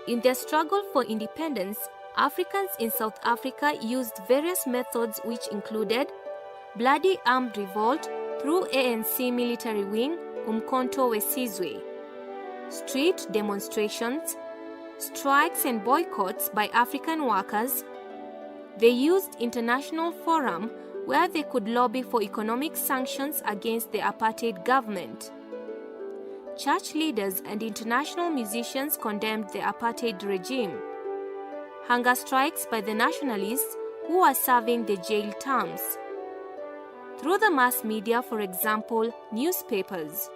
In their struggle for independence, Africans in South Africa used various methods which included bloody armed revolt through ANC military wing Umkhonto weSizwe, street demonstrations, strikes and boycotts by African workers. They used international forum where they could lobby for economic sanctions against the apartheid government. Church leaders and international musicians condemned the apartheid regime. Hunger strikes by the nationalists who were serving the jail terms. Through the mass media, for example, newspapers.